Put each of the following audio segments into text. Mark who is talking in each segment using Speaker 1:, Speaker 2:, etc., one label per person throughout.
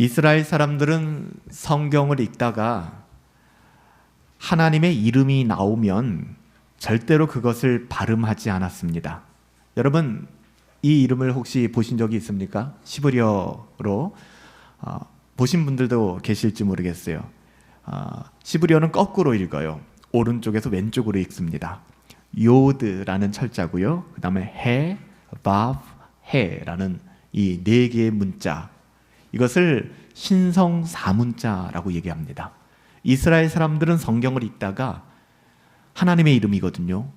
Speaker 1: 이스라엘 사람들은 성경을 읽다가 하나님의 이름이 나오면 절대로 그것을 발음하지 않았습니다. 여러분, 이 이름을 혹시 보신 적이 있습니까? 시브리어로 보신 분들도 계실지 모르겠어요. 시브리어는 거꾸로 읽어요. 오른쪽에서 왼쪽으로 읽습니다. 요드라는 철자고요. 그 다음에 해, 바브, 해라는 이 네 개의 문자, 이것을 신성 사문자라고 얘기합니다. 이스라엘 사람들은 성경을 읽다가 하나님의 이름이거든요.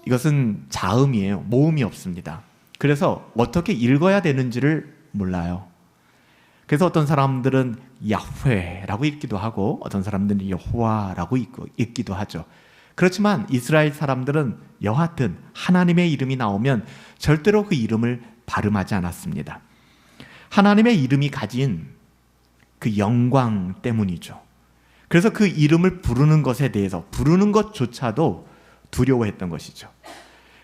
Speaker 1: 이것은 자음이에요. 모음이 없습니다. 그래서 어떻게 읽어야 되는지를 몰라요. 그래서 어떤 사람들은 야훼라고 읽기도 하고 어떤 사람들은 여호와라고 읽기도 하죠. 그렇지만 이스라엘 사람들은 여하튼 하나님의 이름이 나오면 절대로 그 이름을 발음하지 않았습니다. 하나님의 이름이 가진 그 영광 때문이죠. 그래서 그 이름을 부르는 것에 대해서, 부르는 것조차도 두려워했던 것이죠.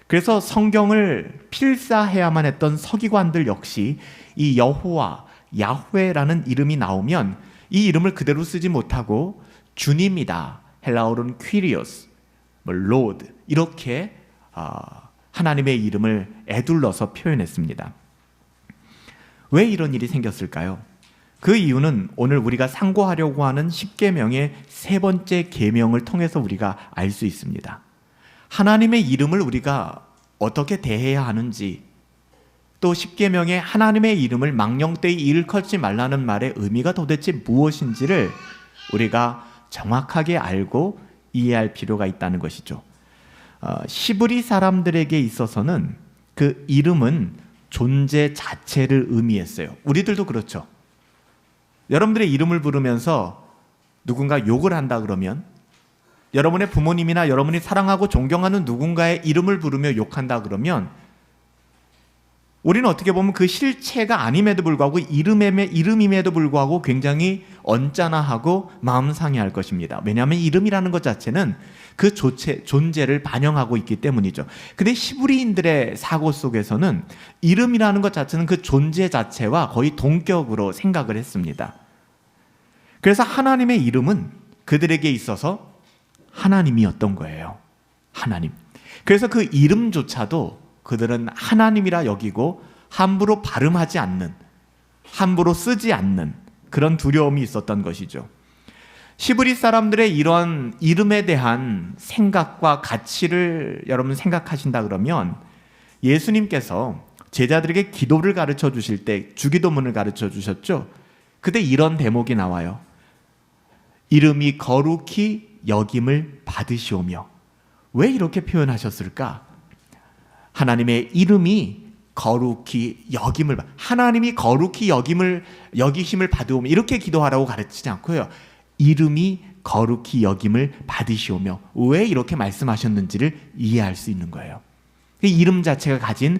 Speaker 1: 그래서 성경을 필사해야만 했던 서기관들 역시 이 여호와, 야훼라는 이름이 나오면 이 이름을 그대로 쓰지 못하고 주님이다, 헬라어로는 퀴리오스, 로드, 이렇게 하나님의 이름을 에둘러서 표현했습니다. 왜 이런 일이 생겼을까요? 그 이유는 오늘 우리가 상고하려고 하는 십계명의 세 번째 계명을 통해서 우리가 알 수 있습니다. 하나님의 이름을 우리가 어떻게 대해야 하는지, 또 십계명의 하나님의 이름을 망령되이 일컬지 말라는 말의 의미가 도대체 무엇인지를 우리가 정확하게 알고 이해할 필요가 있다는 것이죠. 시브리 사람들에게 있어서는 그 이름은 존재 자체를 의미했어요. 우리들도 그렇죠. 여러분들의 이름을 부르면서 누군가 욕을 한다 그러면, 여러분의 부모님이나 여러분이 사랑하고 존경하는 누군가의 이름을 부르며 욕한다 그러면 우리는 어떻게 보면 그 실체가 아님에도 불구하고 이름임에도 불구하고 굉장히 언짢아하고 마음 상해할 것입니다. 왜냐하면 이름이라는 것 자체는 그 존재를 반영하고 있기 때문이죠. 근데 히브리인들의 사고 속에서는 이름이라는 것 자체는 그 존재 자체와 거의 동격으로 생각을 했습니다. 그래서 하나님의 이름은 그들에게 있어서 하나님이었던 거예요. 하나님. 그래서 그 이름조차도 그들은 하나님이라 여기고 함부로 발음하지 않는, 함부로 쓰지 않는 그런 두려움이 있었던 것이죠. 시브리 사람들의 이런 이름에 대한 생각과 가치를 여러분 생각하신다 그러면, 예수님께서 제자들에게 기도를 가르쳐 주실 때 주기도문을 가르쳐 주셨죠. 그때 이런 대목이 나와요. 이름이 거룩히 여김을 받으시오며. 왜 이렇게 표현하셨을까? 하나님의 이름이 거룩히 여김을, 하나님이 거룩히 여기심을 받으오며, 이렇게 기도하라고 가르치지 않고요. 이름이 거룩히 여김을 받으시오며. 왜 이렇게 말씀하셨는지를 이해할 수 있는 거예요. 이 이름 자체가 가진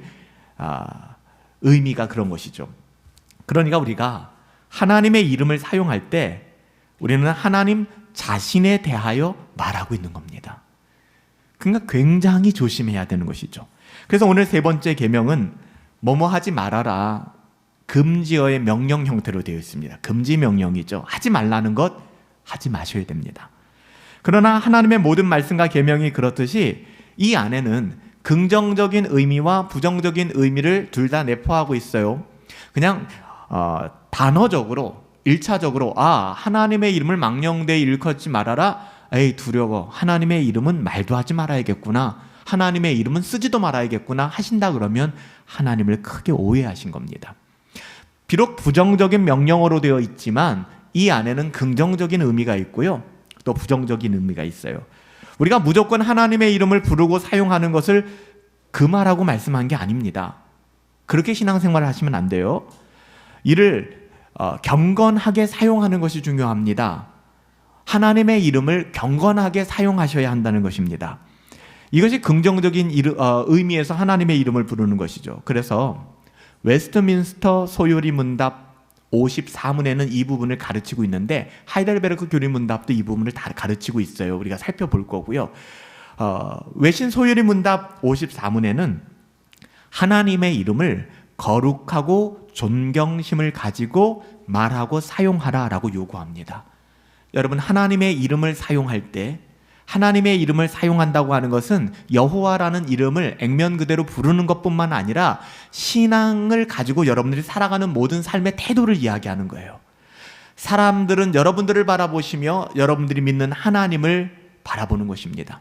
Speaker 1: 의미가 그런 것이죠. 그러니까 우리가 하나님의 이름을 사용할 때 우리는 하나님 자신에 대하여 말하고 있는 겁니다. 그러니까 굉장히 조심해야 되는 것이죠. 그래서 오늘 세 번째 계명은 뭐뭐 하지 말아라, 금지어의 명령 형태로 되어 있습니다. 금지 명령이죠. 하지 말라는 것 하지 마셔야 됩니다. 그러나 하나님의 모든 말씀과 계명이 그렇듯이 이 안에는 긍정적인 의미와 부정적인 의미를 둘 다 내포하고 있어요. 그냥 단어적으로, 1차적으로 하나님의 이름을 망령되이 일컫지 말아라. 에이, 두려워. 하나님의 이름은 말도 하지 말아야겠구나. 하나님의 이름은 쓰지도 말아야겠구나 하신다 그러면 하나님을 크게 오해하신 겁니다. 비록 부정적인 명령어로 되어 있지만 이 안에는 긍정적인 의미가 있고요, 또 부정적인 의미가 있어요. 우리가 무조건 하나님의 이름을 부르고 사용하는 것을 금하라고 말씀한 게 아닙니다. 그렇게 신앙생활을 하시면 안 돼요. 이를 경건하게 사용하는 것이 중요합니다. 하나님의 이름을 경건하게 사용하셔야 한다는 것입니다. 이것이 긍정적인 의미에서 하나님의 이름을 부르는 것이죠. 그래서 웨스트민스터 소요리 문답 54문에는 이 부분을 가르치고 있는데, 하이델베르크 교리 문답도 이 부분을 다 가르치고 있어요. 우리가 살펴볼 거고요. 외신 소요리 문답 54문에는 하나님의 이름을 거룩하고 존경심을 가지고 말하고 사용하라라고 요구합니다. 여러분, 하나님의 이름을 사용할 때, 하나님의 이름을 사용한다고 하는 것은 여호와라는 이름을 액면 그대로 부르는 것뿐만 아니라 신앙을 가지고 여러분들이 살아가는 모든 삶의 태도를 이야기하는 거예요. 사람들은 여러분들을 바라보시며 여러분들이 믿는 하나님을 바라보는 것입니다.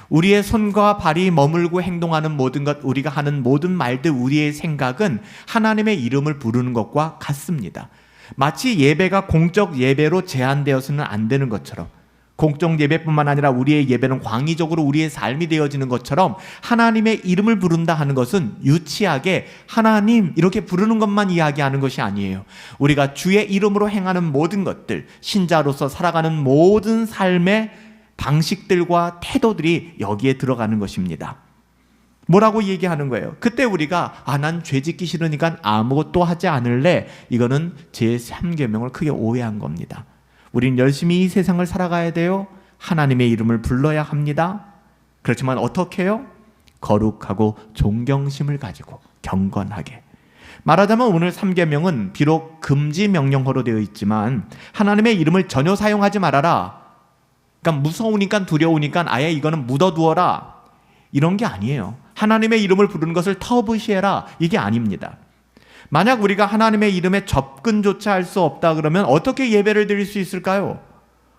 Speaker 1: 우리의 손과 발이 머물고 행동하는 모든 것, 우리가 하는 모든 말들, 우리의 생각은 하나님의 이름을 부르는 것과 같습니다. 마치 예배가 공적 예배로 제한되어서는 안 되는 것처럼, 공적 예배뿐만 아니라 우리의 예배는 광의적으로 우리의 삶이 되어지는 것처럼 하나님의 이름을 부른다 하는 것은 유치하게 하나님 이렇게 부르는 것만 이야기하는 것이 아니에요. 우리가 주의 이름으로 행하는 모든 것들, 신자로서 살아가는 모든 삶의 방식들과 태도들이 여기에 들어가는 것입니다. 뭐라고 얘기하는 거예요? 그때 우리가 난 죄 짓기 싫으니까 아무것도 하지 않을래, 이거는 제3계명을 크게 오해한 겁니다. 우린 열심히 이 세상을 살아가야 돼요. 하나님의 이름을 불러야 합니다. 그렇지만 어떻게 해요? 거룩하고 존경심을 가지고 경건하게. 말하자면 오늘 3계명은 비록 금지 명령어로 되어 있지만 하나님의 이름을 전혀 사용하지 말아라, 그러니까 무서우니까 두려우니까 아예 이거는 묻어두어라, 이런 게 아니에요. 하나님의 이름을 부르는 것을 터부시해라, 이게 아닙니다. 만약 우리가 하나님의 이름에 접근조차 할 수 없다 그러면 어떻게 예배를 드릴 수 있을까요?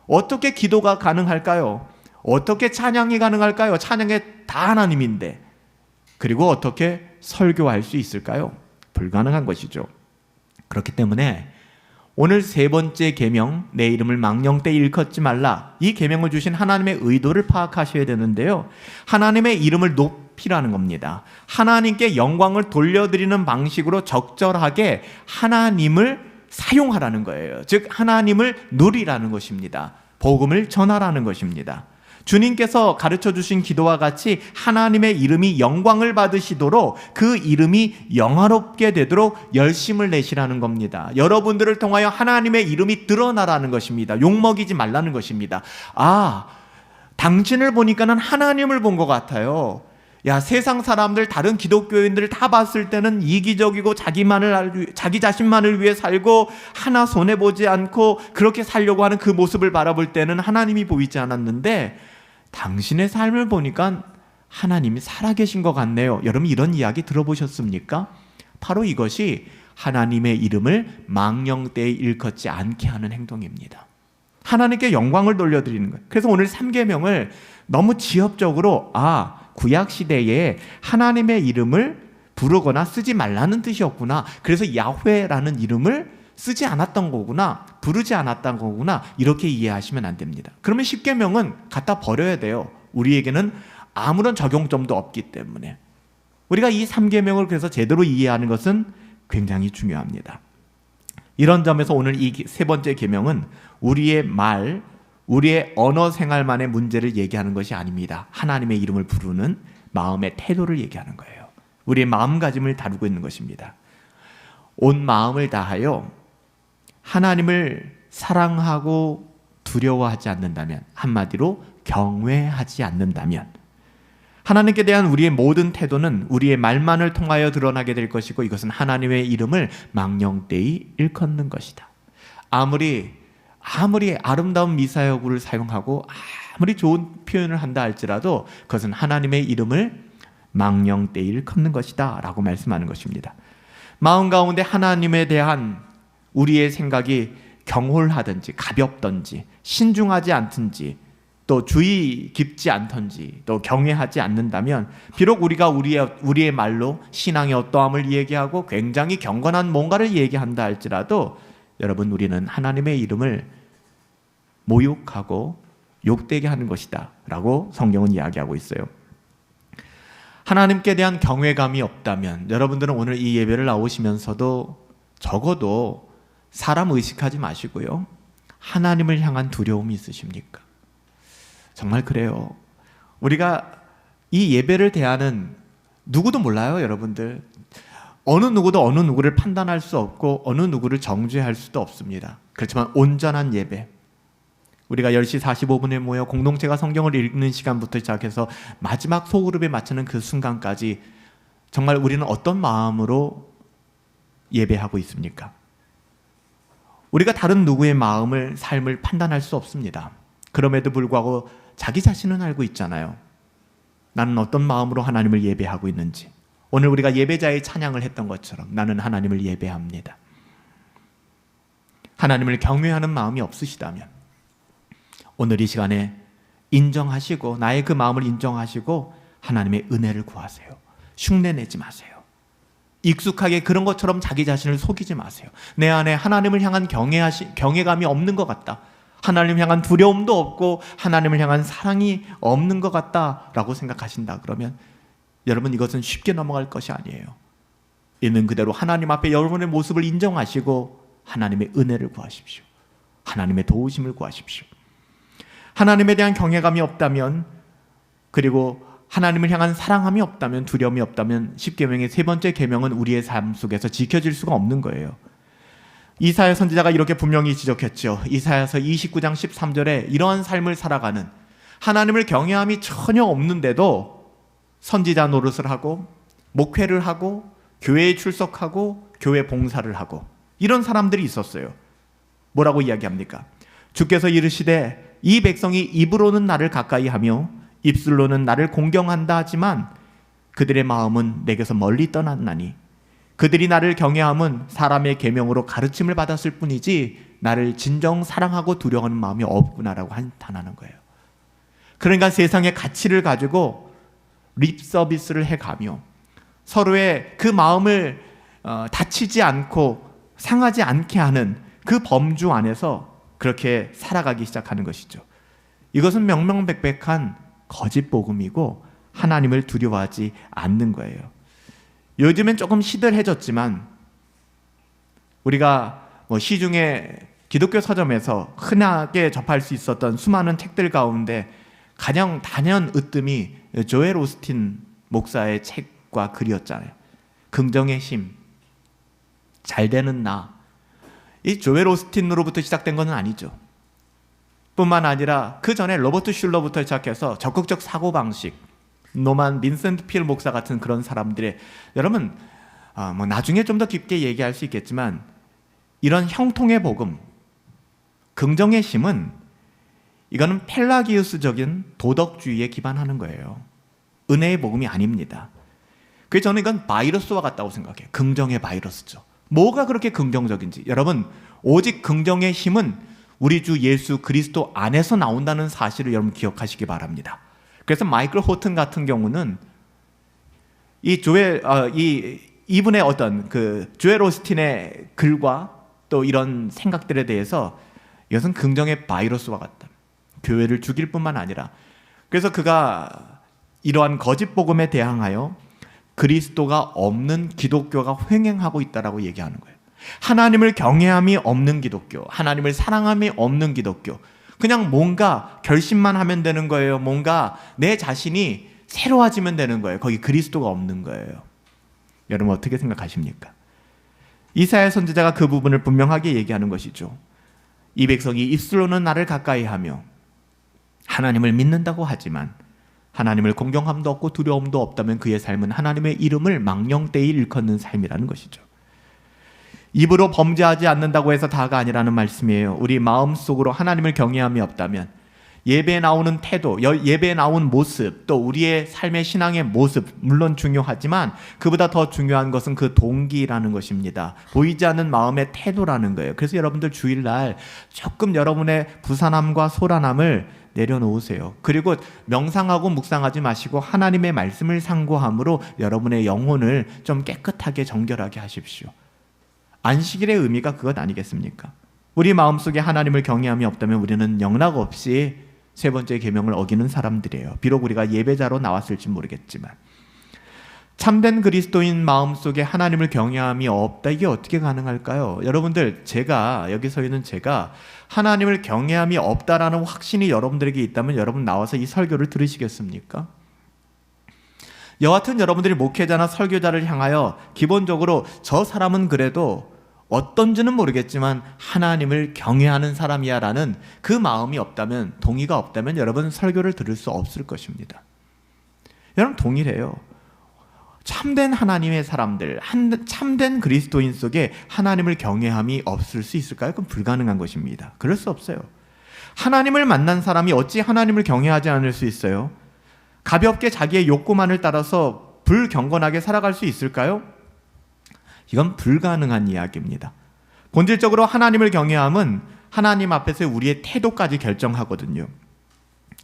Speaker 1: 어떻게 기도가 가능할까요? 어떻게 찬양이 가능할까요? 찬양이 다 하나님인데. 그리고 어떻게 설교할 수 있을까요? 불가능한 것이죠. 그렇기 때문에 오늘 세 번째 계명, 내 이름을 망령되이 일컫지 말라, 이 계명을 주신 하나님의 의도를 파악하셔야 되는데요, 하나님의 이름을 높이라는 겁니다. 하나님께 영광을 돌려드리는 방식으로 적절하게 하나님을 사용하라는 거예요. 즉 하나님을 누리라는 것입니다. 복음을 전하라는 것입니다. 주님께서 가르쳐 주신 기도와 같이 하나님의 이름이 영광을 받으시도록, 그 이름이 영화롭게 되도록 열심을 내시라는 겁니다. 여러분들을 통하여 하나님의 이름이 드러나라는 것입니다. 욕먹이지 말라는 것입니다. 당신을 보니까는 하나님을 본 것 같아요. 세상 사람들, 다른 기독교인들 다 봤을 때는 이기적이고 자기 자신만을 위해 살고 하나 손해보지 않고 그렇게 살려고 하는 그 모습을 바라볼 때는 하나님이 보이지 않았는데, 당신의 삶을 보니까 하나님이 살아계신 것 같네요. 여러분, 이런 이야기 들어보셨습니까? 바로 이것이 하나님의 이름을 망령되이 일컫지 않게 하는 행동입니다. 하나님께 영광을 돌려드리는 거예요. 그래서 오늘 3계명을 너무 지엽적으로 구약시대에 하나님의 이름을 부르거나 쓰지 말라는 뜻이었구나, 그래서 야훼라는 이름을 쓰지 않았던 거구나, 부르지 않았던 거구나, 이렇게 이해하시면 안 됩니다. 그러면 10계명은 갖다 버려야 돼요. 우리에게는 아무런 적용점도 없기 때문에. 우리가 이 3계명을 그래서 제대로 이해하는 것은 굉장히 중요합니다. 이런 점에서 오늘 이 세 번째 계명은 우리의 말, 우리의 언어 생활만의 문제를 얘기하는 것이 아닙니다. 하나님의 이름을 부르는 마음의 태도를 얘기하는 거예요. 우리의 마음가짐을 다루고 있는 것입니다. 온 마음을 다하여 하나님을 사랑하고 두려워하지 않는다면, 한마디로 경외하지 않는다면, 하나님께 대한 우리의 모든 태도는 우리의 말만을 통하여 드러나게 될 것이고, 이것은 하나님의 이름을 망령되이 일컫는 것이다. 아무리 아름다운 미사여구를 사용하고 아무리 좋은 표현을 한다 할지라도 그것은 하나님의 이름을 망령되이 일컫는 것이다 라고 말씀하는 것입니다. 마음 가운데 하나님에 대한 우리의 생각이 경홀하든지 가볍든지 신중하지 않든지 또 주의 깊지 않든지 또 경외하지 않는다면, 비록 우리가 우리의 말로 신앙의 어떠함을 얘기하고 굉장히 경건한 뭔가를 얘기한다 할지라도, 여러분, 우리는 하나님의 이름을 모욕하고 욕되게 하는 것이다 라고 성경은 이야기하고 있어요. 하나님께 대한 경외감이 없다면 여러분들은 오늘 이 예배를 나오시면서도 적어도 사람 의식하지 마시고요, 하나님을 향한 두려움이 있으십니까? 정말 그래요. 우리가 이 예배를 대하는 누구도 몰라요. 여러분들, 어느 누구도 어느 누구를 판단할 수 없고 어느 누구를 정죄할 수도 없습니다. 그렇지만 온전한 예배, 우리가 10시 45분에 모여 공동체가 성경을 읽는 시간부터 시작해서 마지막 소그룹에 맞추는 그 순간까지 정말 우리는 어떤 마음으로 예배하고 있습니까? 우리가 다른 누구의 마음을, 삶을 판단할 수 없습니다. 그럼에도 불구하고 자기 자신은 알고 있잖아요. 나는 어떤 마음으로 하나님을 예배하고 있는지. 오늘 우리가 예배자의 찬양을 했던 것처럼 나는 하나님을 예배합니다. 하나님을 경외하는 마음이 없으시다면 오늘 이 시간에 인정하시고, 나의 그 마음을 인정하시고 하나님의 은혜를 구하세요. 흉내내지 마세요. 익숙하게 그런 것처럼 자기 자신을 속이지 마세요. 내 안에 하나님을 향한 경외감이 없는 것 같다, 하나님을 향한 두려움도 없고 하나님을 향한 사랑이 없는 것 같다라고 생각하신다 그러면 여러분, 이것은 쉽게 넘어갈 것이 아니에요. 있는 그대로 하나님 앞에 여러분의 모습을 인정하시고 하나님의 은혜를 구하십시오. 하나님의 도우심을 구하십시오. 하나님에 대한 경외감이 없다면, 그리고 하나님을 향한 사랑함이 없다면, 두려움이 없다면 10계명의 세 번째 계명은 우리의 삶 속에서 지켜질 수가 없는 거예요. 이사야 선지자가 이렇게 분명히 지적했죠. 이사야서 29장 13절에 이러한 삶을 살아가는, 하나님을 경외함이 전혀 없는데도 선지자 노릇을 하고 목회를 하고 교회에 출석하고 교회 봉사를 하고 이런 사람들이 있었어요. 뭐라고 이야기합니까? 주께서 이르시되 이 백성이 입으로는 나를 가까이 하며 입술로는 나를 공경한다 하지만 그들의 마음은 내게서 멀리 떠났나니 그들이 나를 경외함은 사람의 계명으로 가르침을 받았을 뿐이지 나를 진정 사랑하고 두려워하는 마음이 없구나라고 한탄하는 거예요. 그러니까 세상의 가치를 가지고 립 서비스를 해가며 서로의 그 마음을 다치지 않고 상하지 않게 하는 그 범주 안에서 그렇게 살아가기 시작하는 것이죠. 이것은 명명백백한 거짓 복음이고 하나님을 두려워하지 않는 거예요. 요즘엔 조금 시들해졌지만 우리가 시중에 기독교 서점에서 흔하게 접할 수 있었던 수많은 책들 가운데 가장 단연 으뜸이 조엘 오스틴 목사의 책과 글이었잖아요. 긍정의 힘, 잘 되는 나. 이 조엘 오스틴으로부터 시작된 것은 아니죠. 뿐만 아니라 그 전에 로버트 슐러부터 시작해서 적극적 사고방식, 노만 빈센트 필 목사 같은 그런 사람들의, 여러분 나중에 좀 더 깊게 얘기할 수 있겠지만 이런 형통의 복음, 긍정의 힘은 이거는 펠라기우스적인 도덕주의에 기반하는 거예요. 은혜의 복음이 아닙니다. 그래서 저는 이건 바이러스와 같다고 생각해요. 긍정의 바이러스죠. 뭐가 그렇게 긍정적인지. 여러분, 오직 긍정의 힘은 우리 주 예수 그리스도 안에서 나온다는 사실을 여러분 기억하시기 바랍니다. 그래서 마이클 호튼 같은 경우는 이분의 어떤 그 조엘 오스틴의 글과 또 이런 생각들에 대해서 이것은 긍정의 바이러스와 같다. 교회를 죽일 뿐만 아니라, 그래서 그가 이러한 거짓 복음에 대항하여 그리스도가 없는 기독교가 횡행하고 있다라고 얘기하는 거예요. 하나님을 경외함이 없는 기독교, 하나님을 사랑함이 없는 기독교, 그냥 뭔가 결심만 하면 되는 거예요. 뭔가 내 자신이 새로워지면 되는 거예요. 거기 그리스도가 없는 거예요. 여러분 어떻게 생각하십니까? 이사야 선지자가 그 부분을 분명하게 얘기하는 것이죠. 이 백성이 입술로는 나를 가까이 하며 하나님을 믿는다고 하지만 하나님을 공경함도 없고 두려움도 없다면 그의 삶은 하나님의 이름을 망령되이 일컫는 삶이라는 것이죠. 입으로 범죄하지 않는다고 해서 다가 아니라는 말씀이에요. 우리 마음속으로 하나님을 경외함이 없다면 예배에 나오는 태도, 예배에 나온 모습, 또 우리의 삶의 신앙의 모습 물론 중요하지만 그보다 더 중요한 것은 그 동기라는 것입니다. 보이지 않는 마음의 태도라는 거예요. 그래서 여러분들 주일날 조금 여러분의 부산함과 소란함을 내려놓으세요. 그리고 명상하고 묵상하지 마시고 하나님의 말씀을 상고함으로 여러분의 영혼을 좀 깨끗하게 정결하게 하십시오. 안식일의 의미가 그것 아니겠습니까? 우리 마음속에 하나님을 경외함이 없다면 우리는 영락없이 세 번째 계명을 어기는 사람들이에요. 비록 우리가 예배자로 나왔을지 모르겠지만 참된 그리스도인 마음속에 하나님을 경외함이 없다. 이게 어떻게 가능할까요? 여러분들, 여기 서 있는 제가 하나님을 경외함이 없다라는 확신이 여러분들에게 있다면 여러분 나와서 이 설교를 들으시겠습니까? 여하튼 여러분들이 목회자나 설교자를 향하여 기본적으로 저 사람은 그래도 어떤지는 모르겠지만 하나님을 경외하는 사람이야 라는 그 마음이 없다면, 동의가 없다면 여러분 설교를 들을 수 없을 것입니다. 여러분 동일해요. 참된 하나님의 사람들, 참된 그리스도인 속에 하나님을 경외함이 없을 수 있을까요? 그건 불가능한 것입니다. 그럴 수 없어요. 하나님을 만난 사람이 어찌 하나님을 경외하지 않을 수 있어요? 가볍게 자기의 욕구만을 따라서 불경건하게 살아갈 수 있을까요? 이건 불가능한 이야기입니다. 본질적으로 하나님을 경외함은 하나님 앞에서 우리의 태도까지 결정하거든요.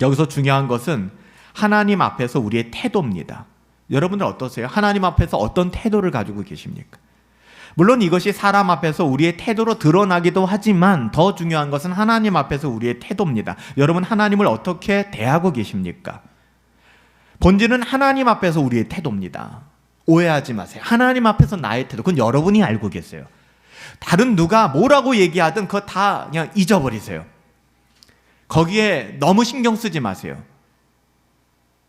Speaker 1: 여기서 중요한 것은 하나님 앞에서 우리의 태도입니다. 여러분들 어떠세요? 하나님 앞에서 어떤 태도를 가지고 계십니까? 물론 이것이 사람 앞에서 우리의 태도로 드러나기도 하지만 더 중요한 것은 하나님 앞에서 우리의 태도입니다. 여러분 하나님을 어떻게 대하고 계십니까? 본질은 하나님 앞에서 우리의 태도입니다. 오해하지 마세요. 하나님 앞에서 나의 태도, 그건 여러분이 알고 계세요. 다른 누가 뭐라고 얘기하든 그거 다 그냥 잊어버리세요. 거기에 너무 신경 쓰지 마세요.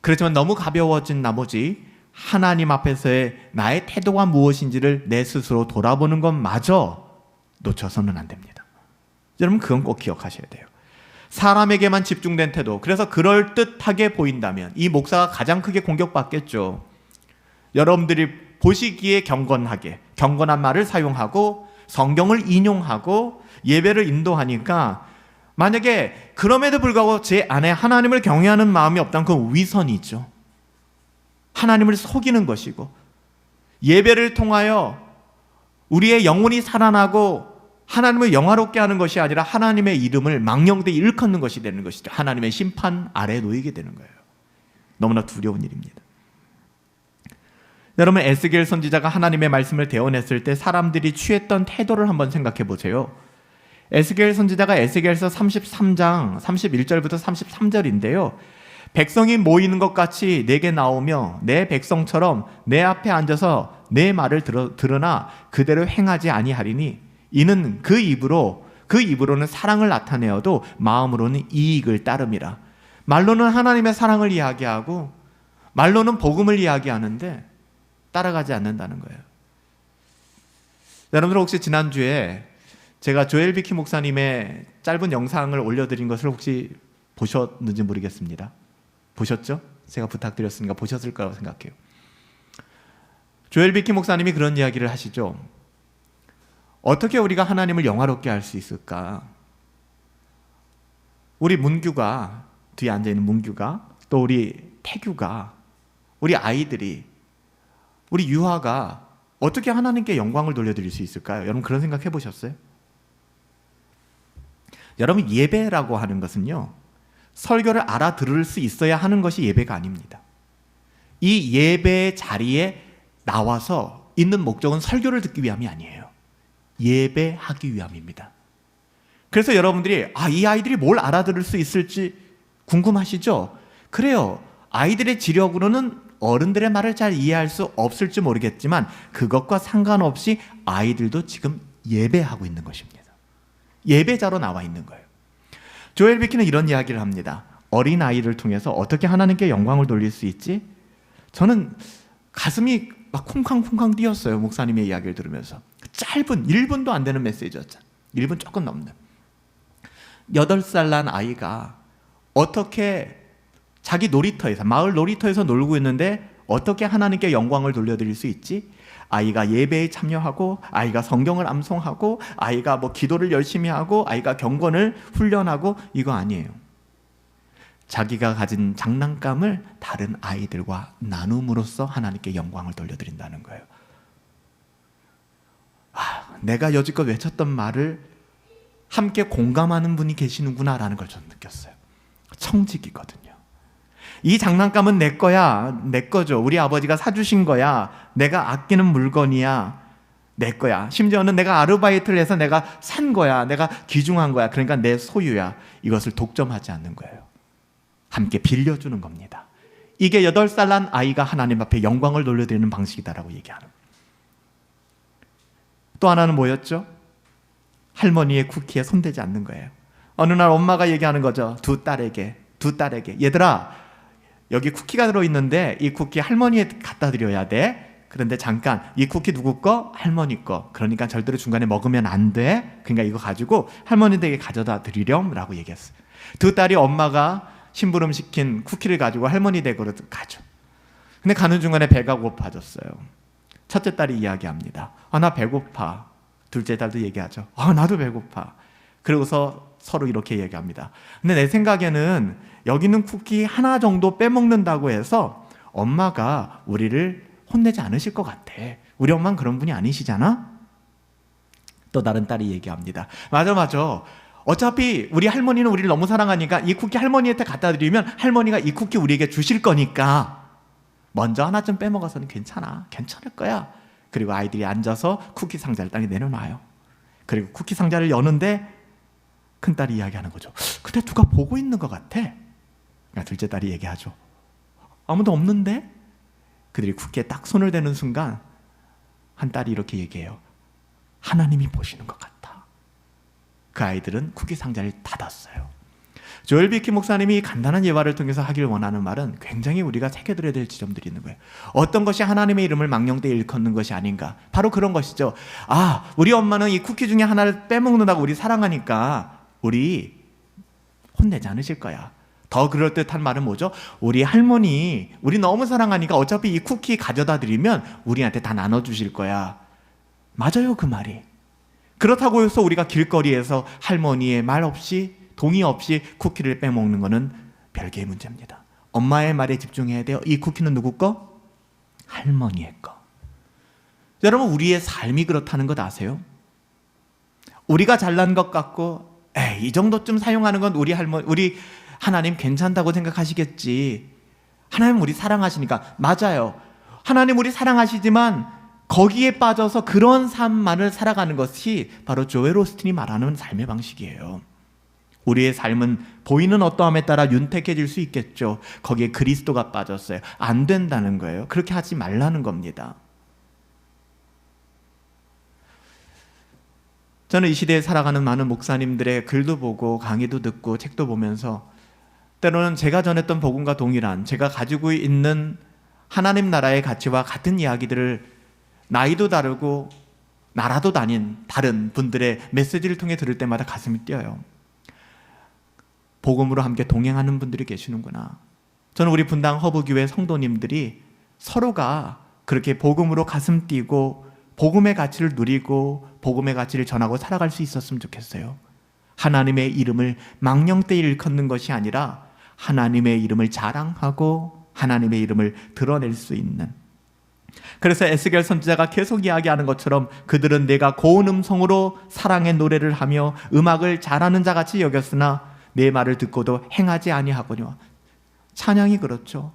Speaker 1: 그렇지만 너무 가벼워진 나머지 하나님 앞에서의 나의 태도가 무엇인지를 내 스스로 돌아보는 것마저 놓쳐서는 안 됩니다. 여러분 그건 꼭 기억하셔야 돼요. 사람에게만 집중된 태도, 그래서 그럴듯하게 보인다면 이 목사가 가장 크게 공격받겠죠. 여러분들이 보시기에 경건하게, 경건한 말을 사용하고 성경을 인용하고 예배를 인도하니까 만약에 그럼에도 불구하고 제 안에 하나님을 경외하는 마음이 없다면 그건 위선이죠. 하나님을 속이는 것이고 예배를 통하여 우리의 영혼이 살아나고 하나님을 영화롭게 하는 것이 아니라 하나님의 이름을 망령되이 일컫는 것이 되는 것이죠. 하나님의 심판 아래에 놓이게 되는 거예요. 너무나 두려운 일입니다. 여러분 에스겔 선지자가 하나님의 말씀을 대언했을 때 사람들이 취했던 태도를 한번 생각해 보세요. 에스겔 선지자가 에스겔서 33장 31절부터 33절인데요. 백성이 모이는 것 같이 내게 나오며 내 백성처럼 내 앞에 앉아서 내 말을 들으나 그대로 행하지 아니하리니 이는 그 입으로는 사랑을 나타내어도 마음으로는 이익을 따름이라. 말로는 하나님의 사랑을 이야기하고 말로는 복음을 이야기하는데 따라가지 않는다는 거예요. 여러분들 혹시 지난주에 제가 조엘 비키 목사님의 짧은 영상을 올려드린 것을 혹시 보셨는지 모르겠습니다. 보셨죠? 제가 부탁드렸으니까 보셨을 거라고 생각해요. 조엘 비키 목사님이 그런 이야기를 하시죠. 어떻게 우리가 하나님을 영화롭게 할 수 있을까? 우리 문규가, 뒤에 앉아있는 문규가, 또 우리 태규가, 우리 아이들이, 우리 유아가 어떻게 하나님께 영광을 돌려드릴 수 있을까요? 여러분 그런 생각 해보셨어요? 여러분 예배라고 하는 것은요, 설교를 알아들을 수 있어야 하는 것이 예배가 아닙니다. 이 예배의 자리에 나와서 있는 목적은 설교를 듣기 위함이 아니에요. 예배하기 위함입니다. 그래서 여러분들이 이 아이들이 뭘 알아들을 수 있을지 궁금하시죠? 그래요. 아이들의 지력으로는 어른들의 말을 잘 이해할 수 없을지 모르겠지만 그것과 상관없이 아이들도 지금 예배하고 있는 것입니다. 예배자로 나와 있는 거예요. 조엘 비키는 이런 이야기를 합니다. 어린 아이를 통해서 어떻게 하나님께 영광을 돌릴 수 있지? 저는 가슴이 막 쿵쾅쿵쾅 뛰었어요. 목사님의 이야기를 들으면서. 짧은 1분도 안 되는 메시지였잖아요. 1분 조금 넘는. 8살 난 아이가 어떻게 자기 놀이터에서, 마을 놀이터에서 놀고 있는데 어떻게 하나님께 영광을 돌려드릴 수 있지? 아이가 예배에 참여하고, 아이가 성경을 암송하고, 아이가 기도를 열심히 하고, 아이가 경건을 훈련하고, 이거 아니에요. 자기가 가진 장난감을 다른 아이들과 나눔으로써 하나님께 영광을 돌려드린다는 거예요. 내가 여지껏 외쳤던 말을 함께 공감하는 분이 계시는구나라는 걸 저는 느꼈어요. 청직이거든요. 이 장난감은 내 거야, 내 거죠. 우리 아버지가 사주신 거야. 내가 아끼는 물건이야, 내 거야. 심지어는 내가 아르바이트를 해서 내가 산 거야, 내가 귀중한 거야. 그러니까 내 소유야. 이것을 독점하지 않는 거예요. 함께 빌려주는 겁니다. 이게 8살 난 아이가 하나님 앞에 영광을 돌려드리는 방식이다라고 얘기하는 거예요. 또 하나는 뭐였죠? 할머니의 쿠키에 손대지 않는 거예요. 어느 날 엄마가 얘기하는 거죠. 두 딸에게 얘들아, 여기 쿠키가 들어있는데 이 쿠키 할머니에 갖다 드려야 돼. 그런데 잠깐, 이 쿠키 누구 거? 할머니 거. 그러니까 절대로 중간에 먹으면 안 돼. 그러니까 이거 가지고 할머니 댁에 가져다 드리렴 라고 얘기했어요. 두 딸이 엄마가 심부름 시킨 쿠키를 가지고 할머니 댁으로 가죠. 근데 가는 중간에 배가 고파졌어요. 첫째 딸이 이야기합니다. 나 배고파. 둘째 딸도 얘기하죠. 나도 배고파. 그러고서 서로 이렇게 얘기합니다. 근데 내 생각에는 여기 있는 쿠키 하나 정도 빼먹는다고 해서 엄마가 우리를 혼내지 않으실 것 같아. 우리 엄마는 그런 분이 아니시잖아? 또 다른 딸이 얘기합니다. 맞아. 어차피 우리 할머니는 우리를 너무 사랑하니까 이 쿠키 할머니한테 갖다 드리면 할머니가 이 쿠키 우리에게 주실 거니까 먼저 하나쯤 빼먹어서는 괜찮을 거야. 그리고 아이들이 앉아서 쿠키 상자를 땅에 내려놔요. 그리고 쿠키 상자를 여는데 큰딸이 이야기하는 거죠. 근데 누가 보고 있는 것 같아. 그러니까 둘째 딸이 얘기하죠. 아무도 없는데? 그들이 쿠키에 딱 손을 대는 순간 한 딸이 이렇게 얘기해요. 하나님이 보시는 것 같아. 그 아이들은 쿠키 상자를 닫았어요. 조엘 비키 목사님이 간단한 예화를 통해서 하길 원하는 말은 굉장히 우리가 새겨들어야 될 지점들이 있는 거예요. 어떤 것이 하나님의 이름을 망령되이 일컫는 것이 아닌가. 바로 그런 것이죠. 우리 엄마는 이 쿠키 중에 하나를 빼먹는다고 우리 사랑하니까 우리 혼내지 않으실 거야. 더 그럴듯한 말은 뭐죠? 우리 할머니 우리 너무 사랑하니까 어차피 이 쿠키 가져다 드리면 우리한테 다 나눠주실 거야. 맞아요, 그 말이. 그렇다고 해서 우리가 길거리에서 할머니의 말 없이 동의 없이 쿠키를 빼먹는 것은 별개의 문제입니다. 엄마의 말에 집중해야 돼요. 이 쿠키는 누구 거? 할머니의 거. 여러분, 우리의 삶이 그렇다는 것 아세요? 우리가 잘난 것 같고 이 정도쯤 사용하는 건 우리 하나님 괜찮다고 생각하시겠지. 하나님 우리 사랑하시니까. 맞아요. 하나님 우리 사랑하시지만 거기에 빠져서 그런 삶만을 살아가는 것이 바로 조엘 오스틴이 말하는 삶의 방식이에요. 우리의 삶은 보이는 어떠함에 따라 윤택해질 수 있겠죠. 거기에 그리스도가 빠졌어요. 안 된다는 거예요. 그렇게 하지 말라는 겁니다. 저는 이 시대에 살아가는 많은 목사님들의 글도 보고 강의도 듣고 책도 보면서 때로는 제가 전했던 복음과 동일한 제가 가지고 있는 하나님 나라의 가치와 같은 이야기들을 나이도 다르고 나라도 다른 분들의 메시지를 통해 들을 때마다 가슴이 뛰어요. 복음으로 함께 동행하는 분들이 계시는구나. 저는 우리 분당 허브교회 성도님들이 서로가 그렇게 복음으로 가슴 뛰고 복음의 가치를 누리고 복음의 가치를 전하고 살아갈 수 있었으면 좋겠어요. 하나님의 이름을 망령되이 일컫는 것이 아니라 하나님의 이름을 자랑하고 하나님의 이름을 드러낼 수 있는. 그래서 에스겔 선지자가 계속 이야기하는 것처럼 그들은 내가 고운 음성으로 사랑의 노래를 하며 음악을 잘하는 자같이 여겼으나 내 말을 듣고도 행하지 아니하거니와. 찬양이 그렇죠.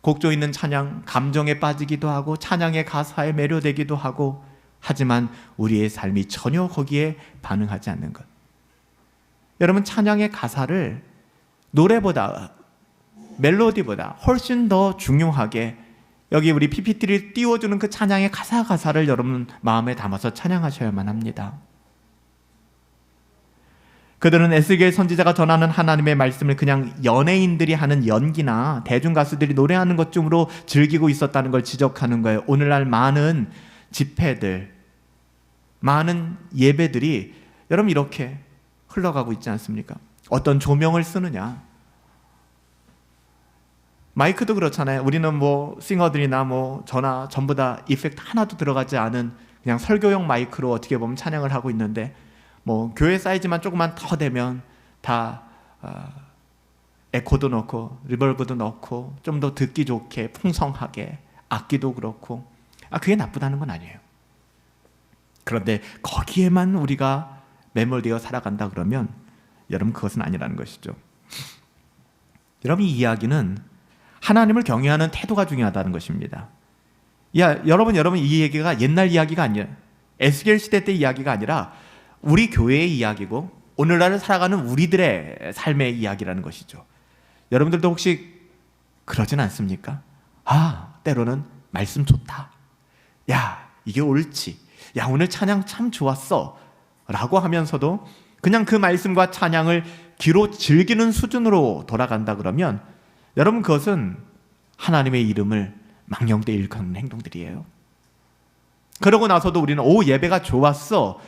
Speaker 1: 곡조 있는 찬양, 감정에 빠지기도 하고 찬양의 가사에 매료되기도 하고, 하지만 우리의 삶이 전혀 거기에 반응하지 않는 것. 여러분, 찬양의 가사를 노래보다 멜로디보다 훨씬 더 중요하게 여기 우리 PPT를 띄워주는 그 찬양의 가사를 여러분 마음에 담아서 찬양하셔야만 합니다. 그들은 에스겔 선지자가 전하는 하나님의 말씀을 그냥 연예인들이 하는 연기나 대중가수들이 노래하는 것쯤으로 즐기고 있었다는 걸 지적하는 거예요. 오늘날 많은 집회들, 많은 예배들이 여러분 이렇게 흘러가고 있지 않습니까? 어떤 조명을 쓰느냐, 마이크도 그렇잖아요. 우리는 뭐 싱어들이나 뭐 저나 전부 다 이펙트 하나도 들어가지 않은 그냥 설교용 마이크로 어떻게 보면 찬양을 하고 있는데, 뭐 교회 사이즈만 조금만 더 되면 다 에코도 넣고 리버브도 넣고 좀 더 듣기 좋게 풍성하게 악기도 그렇고, 그게 나쁘다는 건 아니에요. 그런데 거기에만 우리가 매몰되어 살아간다 그러면 여러분 그것은 아니라는 것이죠. 여러분, 이 이야기는 하나님을 경외하는 태도가 중요하다는 것입니다. 여러분 이 얘기가 옛날 이야기가 아니에요. 에스겔 시대 때 이야기가 아니라 우리 교회의 이야기고 오늘날을 살아가는 우리들의 삶의 이야기라는 것이죠. 여러분들도 혹시 그러진 않습니까? 때로는 말씀 좋다. 이게 옳지. 오늘 찬양 참 좋았어. 라고 하면서도 그냥 그 말씀과 찬양을 귀로 즐기는 수준으로 돌아간다 그러면 여러분 그것은 하나님의 이름을 망령되이 일컫는 행동들이에요. 그러고 나서도 우리는 예배가 좋았어.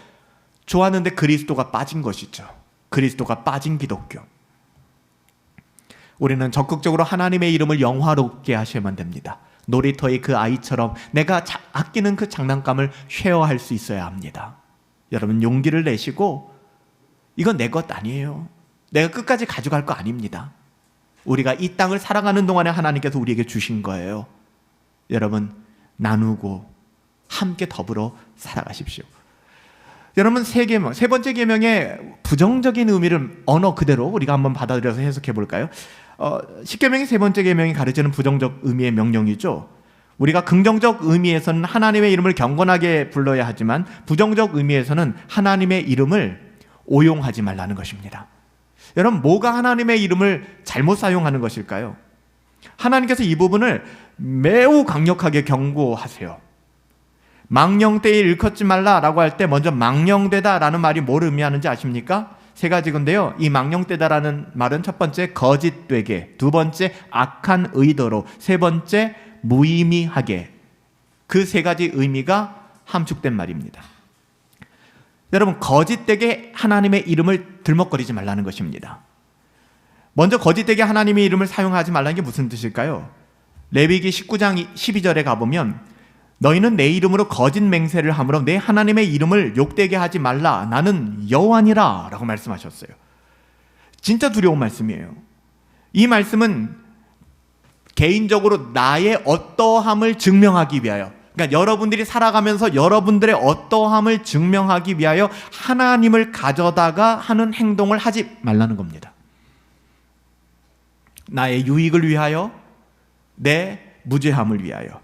Speaker 1: 좋았는데 그리스도가 빠진 것이죠. 그리스도가 빠진 기독교. 우리는 적극적으로 하나님의 이름을 영화롭게 하셔야만 됩니다. 놀이터의 그 아이처럼 내가 아끼는 그 장난감을 쉐어할 수 있어야 합니다. 여러분, 용기를 내시고 이건 내 것 아니에요. 내가 끝까지 가져갈 거 아닙니다. 우리가 이 땅을 살아가는 동안에 하나님께서 우리에게 주신 거예요. 여러분, 나누고 함께 더불어 살아가십시오. 여러분, 세 번째 계명의 부정적인 의미를 언어 그대로 우리가 한번 받아들여서 해석해 볼까요? 십계명의 세 번째 계명이 가르치는 부정적 의미의 명령이죠. 우리가 긍정적 의미에서는 하나님의 이름을 경건하게 불러야 하지만 부정적 의미에서는 하나님의 이름을 오용하지 말라는 것입니다. 여러분, 뭐가 하나님의 이름을 잘못 사용하는 것일까요? 하나님께서 이 부분을 매우 강력하게 경고하세요. 망령되이 일컫지 말라라고 할 때 먼저 망령되다라는 말이 뭘 의미하는지 아십니까? 세 가지 건데요. 이 망령되다라는 말은 첫 번째 거짓되게, 두 번째 악한 의도로, 세 번째 무의미하게, 그 세 가지 의미가 함축된 말입니다. 여러분, 거짓되게 하나님의 이름을 들먹거리지 말라는 것입니다. 먼저 거짓되게 하나님의 이름을 사용하지 말라는 게 무슨 뜻일까요? 레위기 19장 12절에 가보면 너희는 내 이름으로 거짓 맹세를 함으로 내 하나님의 이름을 욕되게 하지 말라. 나는 여호와니라 라고 말씀하셨어요. 진짜 두려운 말씀이에요. 이 말씀은 개인적으로 나의 어떠함을 증명하기 위하여, 그러니까 여러분들이 살아가면서 여러분들의 어떠함을 증명하기 위하여 하나님을 가져다가 하는 행동을 하지 말라는 겁니다. 나의 유익을 위하여, 내 무죄함을 위하여.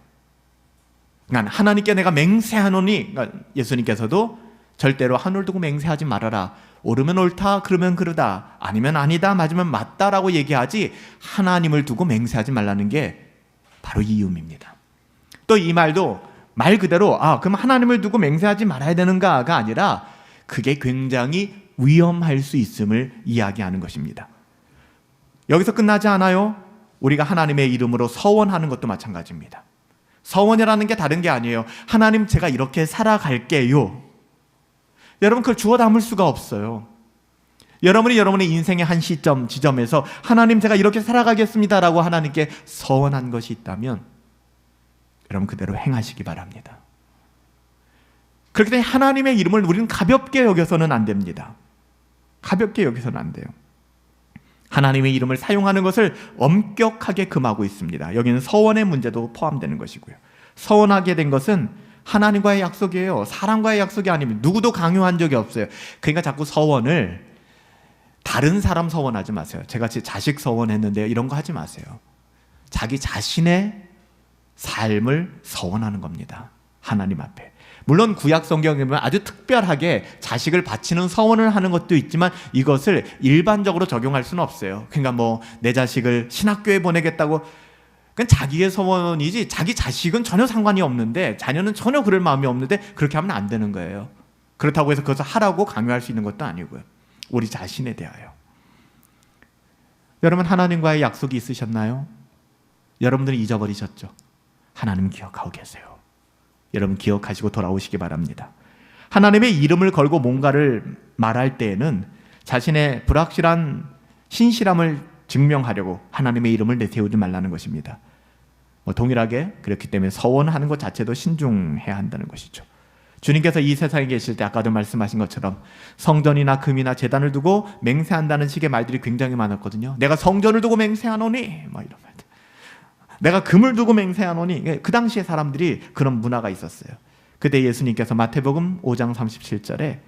Speaker 1: 그러니까 하나님께 내가 맹세하노니, 그러니까 예수님께서도 절대로 하늘 두고 맹세하지 말아라. 옳으면 옳다, 그러면 그르다, 아니면 아니다, 맞으면 맞다라고 얘기하지 하나님을 두고 맹세하지 말라는 게 바로 이 의미입니다. 또 이 말도 말 그대로 그럼 하나님을 두고 맹세하지 말아야 되는가가 아니라 그게 굉장히 위험할 수 있음을 이야기하는 것입니다. 여기서 끝나지 않아요. 우리가 하나님의 이름으로 서원하는 것도 마찬가지입니다. 서원이라는 게 다른 게 아니에요. 하나님, 제가 이렇게 살아갈게요. 여러분, 그걸 주워 담을 수가 없어요. 여러분이 여러분의 인생의 한 시점, 지점에서 하나님, 제가 이렇게 살아가겠습니다라고 하나님께 서원한 것이 있다면 여러분, 그대로 행하시기 바랍니다. 그렇기 때문에 하나님의 이름을 우리는 가볍게 여겨서는 안 됩니다. 가볍게 여겨서는 안 돼요. 하나님의 이름을 사용하는 것을 엄격하게 금하고 있습니다. 여기는 서원의 문제도 포함되는 것이고요. 서원하게 된 것은 하나님과의 약속이에요. 사람과의 약속이 아닙니다. 누구도 강요한 적이 없어요. 그러니까 자꾸 서원을 다른 사람 서원하지 마세요. 제가 제 자식 서원했는데요, 이런 거 하지 마세요. 자기 자신의 삶을 서원하는 겁니다. 하나님 앞에. 물론 구약 성경에 보면 아주 특별하게 자식을 바치는 서원을 하는 것도 있지만 이것을 일반적으로 적용할 수는 없어요. 그러니까 내 자식을 신학교에 보내겠다고, 그건 자기의 서원이지 자기 자식은 전혀 상관이 없는데, 자녀는 전혀 그럴 마음이 없는데 그렇게 하면 안 되는 거예요. 그렇다고 해서 그것을 하라고 강요할 수 있는 것도 아니고요. 우리 자신에 대하여. 여러분, 하나님과의 약속이 있으셨나요? 여러분들은 잊어버리셨죠? 하나님 기억하고 계세요. 여러분, 기억하시고 돌아오시기 바랍니다. 하나님의 이름을 걸고 뭔가를 말할 때에는 자신의 불확실한 신실함을 증명하려고 하나님의 이름을 내세우지 말라는 것입니다. 동일하게 그렇기 때문에 서원하는 것 자체도 신중해야 한다는 것이죠. 주님께서 이 세상에 계실 때 아까도 말씀하신 것처럼 성전이나 금이나 제단을 두고 맹세한다는 식의 말들이 굉장히 많았거든요. 내가 성전을 두고 맹세하노니, 이런 말들. 내가 금을 두고 맹세하노니. 그 당시에 사람들이 그런 문화가 있었어요. 그때 예수님께서 마태복음 5장 37절에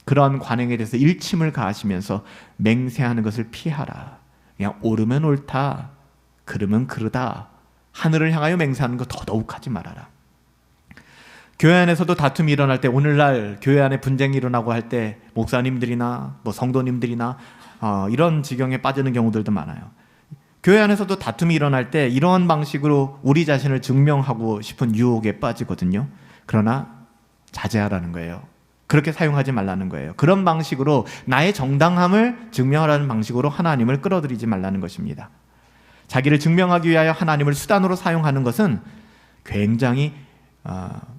Speaker 1: 그런 관행에 대해서 일침을 가하시면서 맹세하는 것을 피하라. 그냥 옳으면 옳다, 그르면 그르다, 하늘을 향하여 맹세하는 것 더더욱 하지 말아라. 교회 안에서도 다툼이 일어날 때, 오늘날 교회 안에 분쟁이 일어나고 할 때 목사님들이나 성도님들이나 이런 지경에 빠지는 경우들도 많아요. 교회 안에서도 다툼이 일어날 때 이러한 방식으로 우리 자신을 증명하고 싶은 유혹에 빠지거든요. 그러나 자제하라는 거예요. 그렇게 사용하지 말라는 거예요. 그런 방식으로 나의 정당함을 증명하라는 방식으로 하나님을 끌어들이지 말라는 것입니다. 자기를 증명하기 위하여 하나님을 수단으로 사용하는 것은 굉장히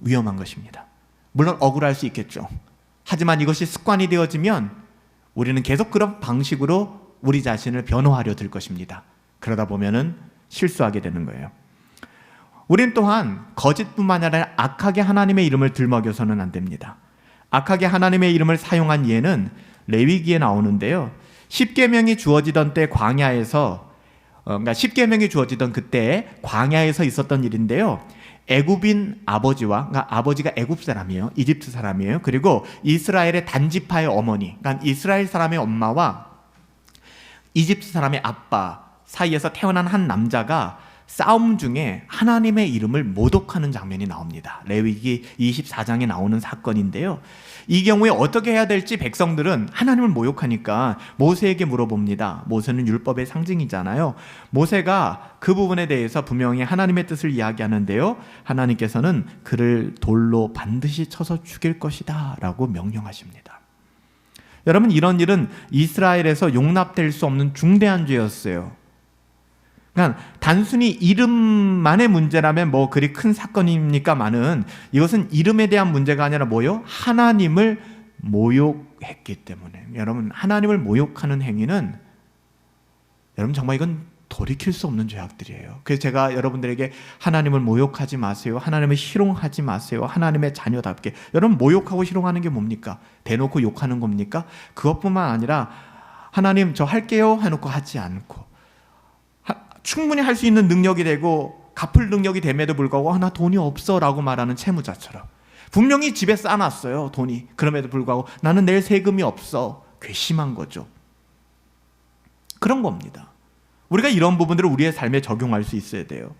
Speaker 1: 위험한 것입니다. 물론 억울할 수 있겠죠. 하지만 이것이 습관이 되어지면 우리는 계속 그런 방식으로 우리 자신을 변호하려 들 것입니다. 그러다 보면은 실수하게 되는 거예요. 우린 또한 거짓뿐만 아니라 악하게 하나님의 이름을 들먹여서는 안 됩니다. 악하게 하나님의 이름을 사용한 예는 레위기에 나오는데요. 십계명이 주어지던 때 광야에서 그러니까 십계명이 주어지던 그때 광야에서 있었던 일인데요. 애굽인 아버지와, 그러니까 아버지가 애굽 사람이에요. 이집트 사람이에요. 그리고 이스라엘의 단지파의 어머니, 그러니까 이스라엘 사람의 엄마와 이집트 사람의 아빠 사이에서 태어난 한 남자가 싸움 중에 하나님의 이름을 모독하는 장면이 나옵니다. 레위기 24장에 나오는 사건인데요. 이 경우에 어떻게 해야 될지 백성들은 하나님을 모욕하니까 모세에게 물어봅니다. 모세는 율법의 상징이잖아요. 모세가 그 부분에 대해서 분명히 하나님의 뜻을 이야기하는데요. 하나님께서는 그를 돌로 반드시 쳐서 죽일 것이다 라고 명령하십니다. 여러분, 이런 일은 이스라엘에서 용납될 수 없는 중대한 죄였어요. 그러니까 단순히 이름만의 문제라면 뭐 그리 큰 사건입니까마는 이것은 이름에 대한 문제가 아니라 뭐요? 하나님을 모욕했기 때문에. 여러분, 하나님을 모욕하는 행위는 여러분 정말 이건 돌이킬 수 없는 죄악들이에요. 그래서 제가 여러분들에게 하나님을 모욕하지 마세요. 하나님을 희롱하지 마세요. 하나님의 자녀답게. 여러분, 모욕하고 희롱하는 게 뭡니까? 대놓고 욕하는 겁니까? 그것뿐만 아니라 하나님 저 할게요 해놓고 하지 않고 충분히 할 수 있는 능력이 되고 갚을 능력이 됨에도 불구하고 나 돈이 없어 라고 말하는 채무자처럼 분명히 집에 싸놨어요, 돈이. 그럼에도 불구하고 나는 내일 세금이 없어. 괘씸한 거죠. 그런 겁니다. 우리가 이런 부분들을 우리의 삶에 적용할 수 있어야 돼요.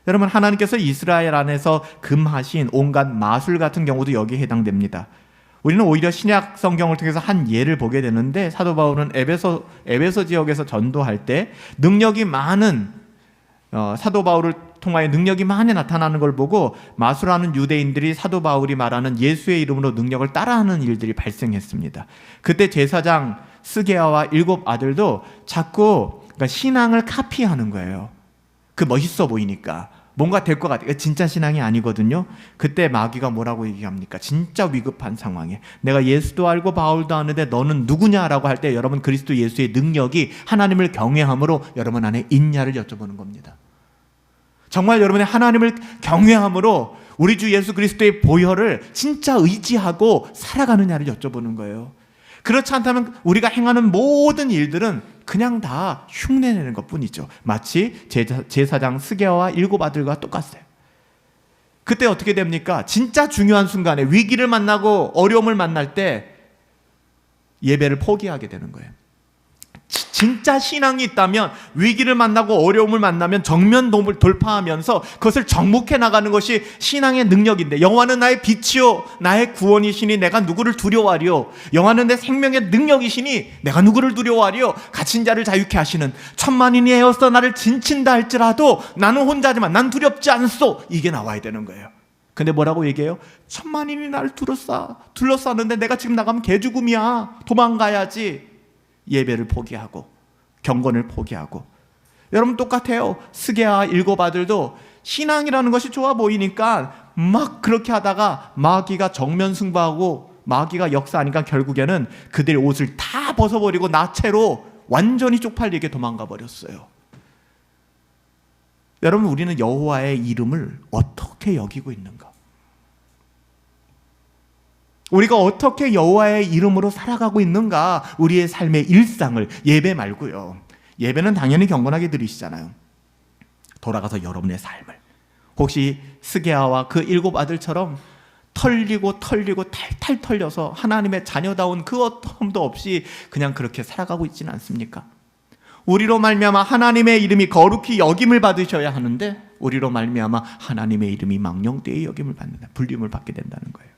Speaker 1: 여러분, 하나님께서 이스라엘 안에서 금하신 온갖 마술 같은 경우도 여기에 해당됩니다. 우리는 오히려 신약 성경을 통해서 한 예를 보게 되는데, 사도 바울은 에베소 지역에서 전도할 때 능력이 많은 사도 바울을 통하여 능력이 많이 나타나는 걸 보고 마술하는 유대인들이 사도 바울이 말하는 예수의 이름으로 능력을 따라하는 일들이 발생했습니다. 그때 제사장 스게아와 7 아들도 자꾸 그러니까 신앙을 카피하는 거예요. 그 멋있어 보이니까 뭔가 될 것 같아요. 진짜 신앙이 아니거든요. 그때 마귀가 뭐라고 얘기합니까? 진짜 위급한 상황에 내가 예수도 알고 바울도 아는데 너는 누구냐라고 할 때 여러분, 그리스도 예수의 능력이 하나님을 경외함으로 여러분 안에 있냐를 여쭤보는 겁니다. 정말 여러분의 하나님을 경외함으로 우리 주 예수 그리스도의 보혈을 진짜 의지하고 살아가느냐를 여쭤보는 거예요. 그렇지 않다면 우리가 행하는 모든 일들은 그냥 다 흉내내는 것뿐이죠. 마치 제사장 스게아와 7 아들과 똑같아요. 그때 어떻게 됩니까? 진짜 중요한 순간에 위기를 만나고 어려움을 만날 때 예배를 포기하게 되는 거예요. 진짜 신앙이 있다면 위기를 만나고 어려움을 만나면 정면 돌파하면서 그것을 정복해 나가는 것이 신앙의 능력인데, 여호와는 나의 빛이요 나의 구원이시니 내가 누구를 두려워하리요. 여호와는 내 생명의 능력이시니 내가 누구를 두려워하리요. 갇힌 자를 자유케 하시는 천만인이 에어서 나를 진친다 할지라도 나는 혼자지만 난 두렵지 않소. 이게 나와야 되는 거예요. 근데 뭐라고 얘기해요? 천만인이 나를 둘러쌌는데 내가 지금 나가면 개죽음이야. 도망가야지. 예배를 포기하고 경건을 포기하고. 여러분, 똑같아요. 스게아 7 아들도 신앙이라는 것이 좋아 보이니까 막 그렇게 하다가 마귀가 정면 승부하고 마귀가 역사하니까 결국에는 그들의 옷을 다 벗어버리고 나체로 완전히 쪽팔리게 도망가 버렸어요. 여러분, 우리는 여호와의 이름을 어떻게 여기고 있는가? 우리가 어떻게 여호와의 이름으로 살아가고 있는가? 우리의 삶의 일상을, 예배 말고요. 예배는 당연히 경건하게 드리시잖아요. 돌아가서 여러분의 삶을 혹시 스게아와 그 7 아들처럼 털리고 탈탈 털려서 하나님의 자녀다운 그 어떠함도 없이 그냥 그렇게 살아가고 있지는 않습니까? 우리로 말미암아 하나님의 이름이 거룩히 여김을 받으셔야 하는데 우리로 말미암아 하나님의 이름이 망령되이 여김을 받는다, 불림을 받게 된다는 거예요.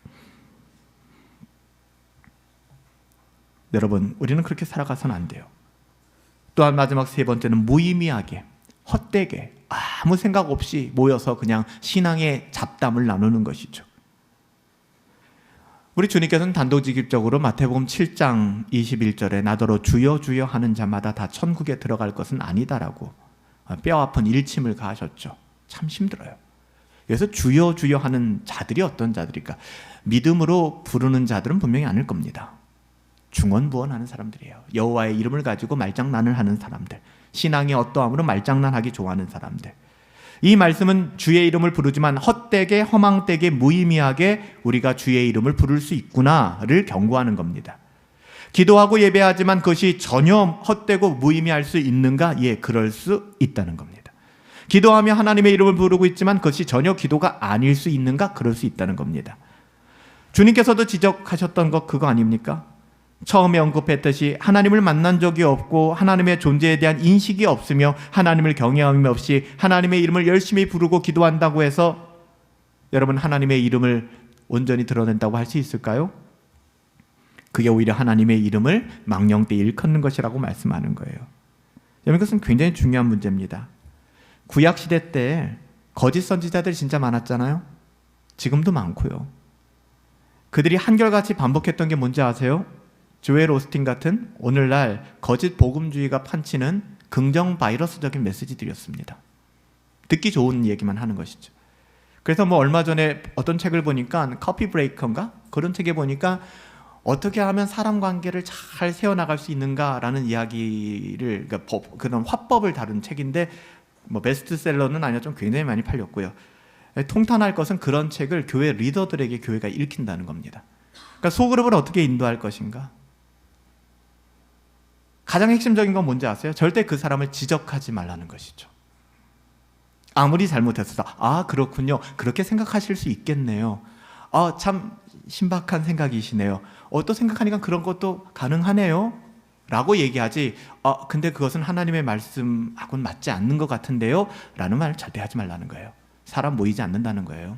Speaker 1: 여러분, 우리는 그렇게 살아가서는 안 돼요. 또한 마지막 3번째는 무의미하게, 헛되게, 아무 생각 없이 모여서 그냥 신앙의 잡담을 나누는 것이죠. 우리 주님께서는 단도직입적으로 마태복음 7장 21절에 나더러 주여 주여 하는 자마다 다 천국에 들어갈 것은 아니다라고 뼈아픈 일침을 가하셨죠. 참 힘들어요. 그래서 주여 주여 하는 자들이 어떤 자들일까? 믿음으로 부르는 자들은 분명히 아닐 겁니다. 중언부언하는 사람들이에요. 여호와의 이름을 가지고 말장난을 하는 사람들, 신앙의 어떠함으로 말장난하기 좋아하는 사람들. 이 말씀은 주의 이름을 부르지만 헛되게 허망되게 무의미하게 우리가 주의 이름을 부를 수 있구나를 경고하는 겁니다. 기도하고 예배하지만 그것이 전혀 헛되고 무의미할 수 있는가? 예, 그럴 수 있다는 겁니다. 기도하며 하나님의 이름을 부르고 있지만 그것이 전혀 기도가 아닐 수 있는가? 그럴 수 있다는 겁니다. 주님께서도 지적하셨던 것 그거 아닙니까? 처음에 언급했듯이 하나님을 만난 적이 없고 하나님의 존재에 대한 인식이 없으며 하나님을 경외함이 없이 하나님의 이름을 열심히 부르고 기도한다고 해서 여러분 하나님의 이름을 온전히 드러낸다고 할 수 있을까요? 그게 오히려 하나님의 이름을 망령되이 일컫는 것이라고 말씀하는 거예요. 여러분 이것은 굉장히 중요한 문제입니다. 구약시대 때 거짓 선지자들이 진짜 많았잖아요. 지금도 많고요. 그들이 한결같이 반복했던 게 뭔지 아세요? 조엘 오스틴 같은 오늘날 거짓 복음주의가 판치는 긍정 바이러스적인 메시지들이었습니다. 듣기 좋은 얘기만 하는 것이죠. 그래서 얼마 전에 어떤 책을 보니까 커피 브레이커인가? 그런 책에 보니까 어떻게 하면 사람 관계를 잘 세워나갈 수 있는가라는 이야기를 그런 화법을 다룬 책인데 베스트셀러는 아니라 좀 굉장히 많이 팔렸고요. 통탄할 것은 그런 책을 교회 리더들에게 교회가 읽힌다는 겁니다. 그러니까 소그룹을 어떻게 인도할 것인가? 가장 핵심적인 건 뭔지 아세요? 절대 그 사람을 지적하지 말라는 것이죠. 아무리 잘못했어도 그렇군요. 그렇게 생각하실 수 있겠네요. 참 신박한 생각이시네요. 또 생각하니까 그런 것도 가능하네요. 라고 얘기하지 근데 그것은 하나님의 말씀하고는 맞지 않는 것 같은데요. 라는 말을 절대 하지 말라는 거예요. 사람 모이지 않는다는 거예요.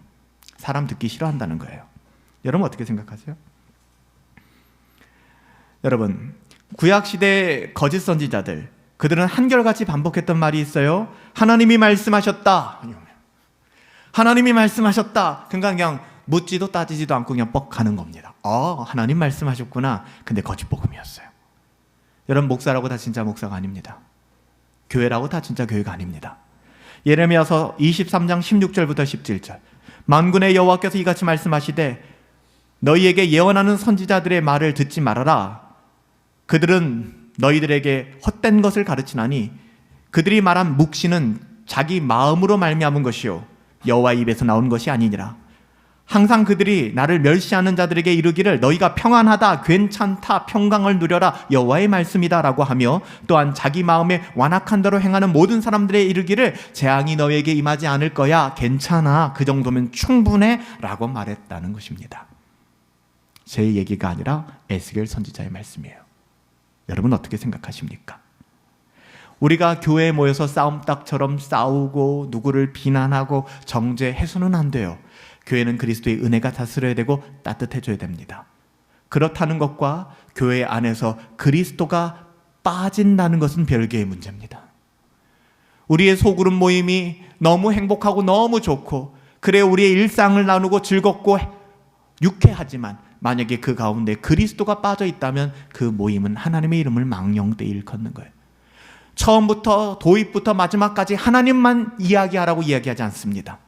Speaker 1: 사람 듣기 싫어한다는 거예요. 여러분 어떻게 생각하세요? 여러분 구약시대 거짓 선지자들 그들은 한결같이 반복했던 말이 있어요. 하나님이 말씀하셨다. 하나님이 말씀하셨다. 그냥 묻지도 따지지도 않고 그냥 뻑 가는 겁니다. 하나님 말씀하셨구나. 근데 거짓 복음이었어요. 여러분 목사라고 다 진짜 목사가 아닙니다. 교회라고 다 진짜 교회가 아닙니다. 예레미야서 23장 16절부터 17절 만군의 여호와께서 이같이 말씀하시되 너희에게 예언하는 선지자들의 말을 듣지 말아라. 그들은 너희들에게 헛된 것을 가르치나니 그들이 말한 묵시는 자기 마음으로 말미암은 것이요 여호와의 입에서 나온 것이 아니니라. 항상 그들이 나를 멸시하는 자들에게 이르기를 너희가 평안하다 괜찮다 평강을 누려라 여호와의 말씀이다 라고 하며 또한 자기 마음에 완악한 대로 행하는 모든 사람들의 이르기를 재앙이 너희에게 임하지 않을 거야 괜찮아 그 정도면 충분해 라고 말했다는 것입니다. 제 얘기가 아니라 에스겔 선지자의 말씀이에요. 여러분 어떻게 생각하십니까? 우리가 교회에 모여서 싸움닭처럼 싸우고 누구를 비난하고 정죄해서는 안 돼요. 교회는 그리스도의 은혜가 다스려야 되고 따뜻해져야 됩니다. 그렇다는 것과 교회 안에서 그리스도가 빠진다는 것은 별개의 문제입니다. 우리의 소그룹 모임이 너무 행복하고 너무 좋고 그래 우리의 일상을 나누고 즐겁고 유쾌하지만 만약에 그 가운데 그리스도가 빠져 있다면 그 모임은 하나님의 이름을 망령되이 일컫는 거예요. 처음부터 도입부터 마지막까지 하나님만 이야기하라고 이야기하지 않습니다.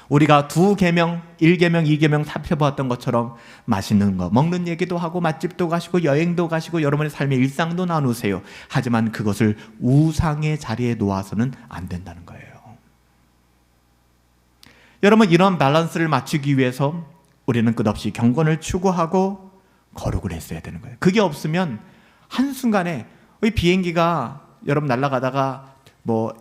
Speaker 1: 우리가 2계명, 1계명, 2계명 살펴보았던 것처럼 맛있는 거 먹는 얘기도 하고 맛집도 가시고 여행도 가시고 여러분의 삶의 일상도 나누세요. 하지만 그것을 우상의 자리에 놓아서는 안 된다는 거예요. 여러분 이런 밸런스를 맞추기 위해서 우리는 끝없이 경건을 추구하고 거룩을 했어야 되는 거예요. 그게 없으면 한순간에 비행기가 여러분 날아가다가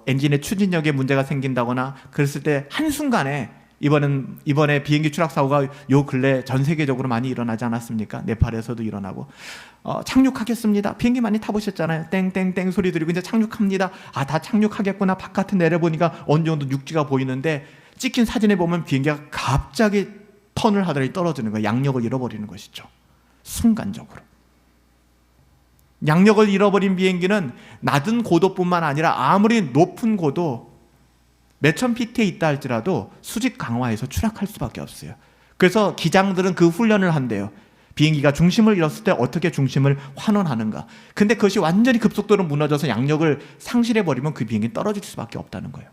Speaker 1: 엔진의 추진력에 문제가 생긴다거나 그랬을 때 한순간에 이번에 비행기 추락 사고가 요 근래 전 세계적으로 많이 일어나지 않았습니까? 네팔에서도 일어나고 착륙하겠습니다. 비행기 많이 타보셨잖아요. 땡땡땡 소리 들리고 이제 착륙합니다. 다 착륙하겠구나. 바깥에 내려보니까 어느 정도 육지가 보이는데 찍힌 사진에 보면 비행기가 갑자기 턴을 하더니 떨어지는 거예요. 양력을 잃어버리는 것이죠. 순간적으로. 양력을 잃어버린 비행기는 낮은 고도뿐만 아니라 아무리 높은 고도 몇천 피트에 있다 할지라도 수직 강화해서 추락할 수밖에 없어요. 그래서 기장들은 그 훈련을 한대요. 비행기가 중심을 잃었을 때 어떻게 중심을 환원하는가. 근데 그것이 완전히 급속도로 무너져서 양력을 상실해버리면 그 비행기는 떨어질 수밖에 없다는 거예요.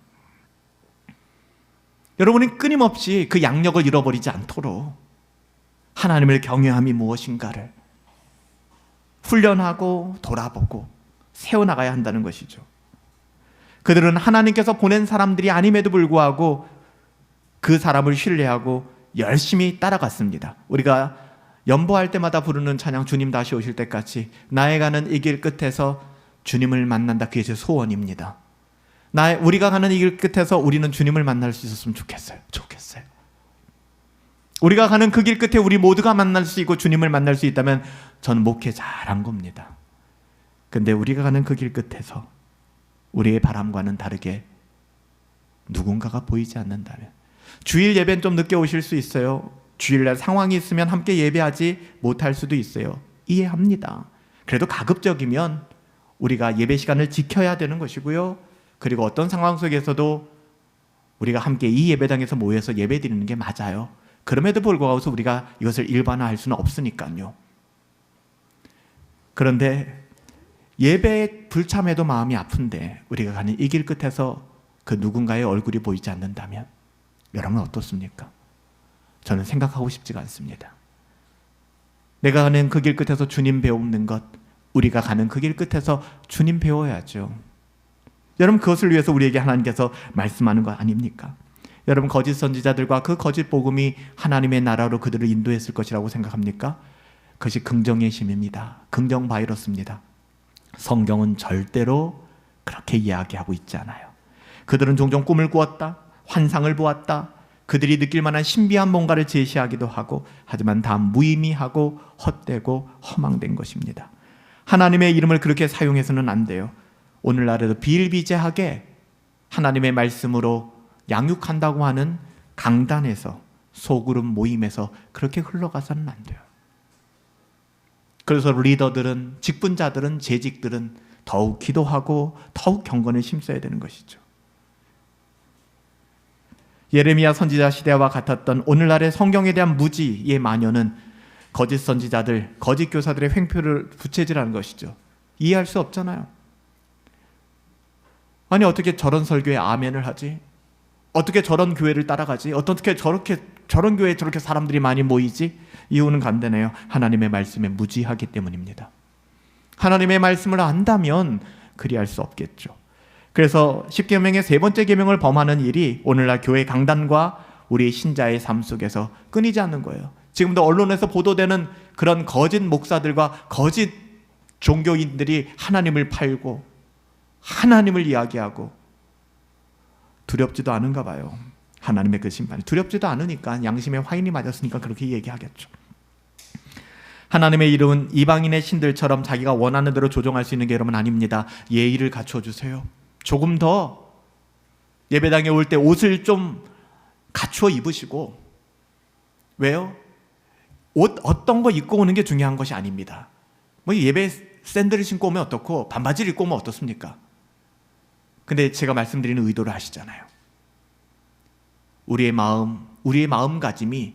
Speaker 1: 여러분이 끊임없이 그 양력을 잃어버리지 않도록 하나님을 경외함이 무엇인가를 훈련하고 돌아보고 세워나가야 한다는 것이죠. 그들은 하나님께서 보낸 사람들이 아님에도 불구하고 그 사람을 신뢰하고 열심히 따라갔습니다. 우리가 연보할 때마다 부르는 찬양, 주님 다시 오실 때까지 나의 가는 이 길 끝에서 주님을 만난다. 그게 제 소원입니다. 우리가 가는 이 길 끝에서 우리는 주님을 만날 수 있었으면 좋겠어요. 우리가 가는 그 길 끝에 우리 모두가 만날 수 있고 주님을 만날 수 있다면 저는 목회 잘한 겁니다. 근데 우리가 가는 그 길 끝에서 우리의 바람과는 다르게 누군가가 보이지 않는다면, 주일 예배는 좀 늦게 오실 수 있어요. 주일날 상황이 있으면 함께 예배하지 못할 수도 있어요. 이해합니다. 그래도 가급적이면 우리가 예배 시간을 지켜야 되는 것이고요. 그리고 어떤 상황 속에서도 우리가 함께 이 예배당에서 모여서 예배 드리는 게 맞아요. 그럼에도 불구하고 우리가 이것을 일반화할 수는 없으니까요. 그런데 예배에 불참해도 마음이 아픈데 우리가 가는 이 길 끝에서 그 누군가의 얼굴이 보이지 않는다면 여러분 어떻습니까? 저는 생각하고 싶지가 않습니다. 내가 가는 그 길 끝에서 주님 배우는 것, 우리가 가는 그 길 끝에서 주님 배워야죠. 여러분, 그것을 위해서 우리에게 하나님께서 말씀하는 거 아닙니까? 여러분, 거짓 선지자들과 그 거짓 복음이 하나님의 나라로 그들을 인도했을 것이라고 생각합니까? 그것이 긍정의 힘입니다. 긍정 바이러스입니다. 성경은 절대로 그렇게 이야기하고 있지 않아요. 그들은 종종 꿈을 꾸었다, 환상을 보았다, 그들이 느낄 만한 신비한 뭔가를 제시하기도 하고, 하지만 다 무의미하고 헛되고 허망된 것입니다. 하나님의 이름을 그렇게 사용해서는 안 돼요. 오늘날에도 비일비재하게 하나님의 말씀으로 양육한다고 하는 강단에서, 소그룹 모임에서 그렇게 흘러가서는 안 돼요. 그래서 리더들은, 직분자들은, 재직들은 더욱 기도하고 더욱 경건을 심써야 되는 것이죠. 예레미야 선지자 시대와 같았던 오늘날의 성경에 대한 무지의 만연은 거짓 선지자들, 거짓 교사들의 횡표를 부채질하는 것이죠. 이해할 수 없잖아요. 아니, 어떻게 저런 설교에 아멘을 하지? 어떻게 저런 교회를 따라가지? 어떻게 저런 교회에 저렇게 사람들이 많이 모이지? 이유는 간단해요. 하나님의 말씀에 무지하기 때문입니다. 하나님의 말씀을 안다면 그리할 수 없겠죠. 그래서 10계명의 세 번째 계명을 범하는 일이 오늘날 교회 강단과 우리 신자의 삶 속에서 끊이지 않는 거예요. 지금도 언론에서 보도되는 그런 거짓 목사들과 거짓 종교인들이 하나님을 팔고 하나님을 이야기하고 두렵지도 않은가 봐요. 하나님의 그 심판이 두렵지도 않으니까, 양심의 화인이 맞았으니까 그렇게 얘기하겠죠. 하나님의 이름은 이방인의 신들처럼 자기가 원하는 대로 조종할 수 있는 게 여러분 아닙니다. 예의를 갖춰주세요. 조금 더 예배당에 올 때 옷을 좀 갖추어 입으시고, 왜요? 옷 어떤 거 입고 오는 게 중요한 것이 아닙니다. 뭐 예배 샌들을 신고 오면 어떻고 반바지를 입고 오면 어떻습니까? 근데 제가 말씀드리는 의도를 아시잖아요. 우리의 마음가짐이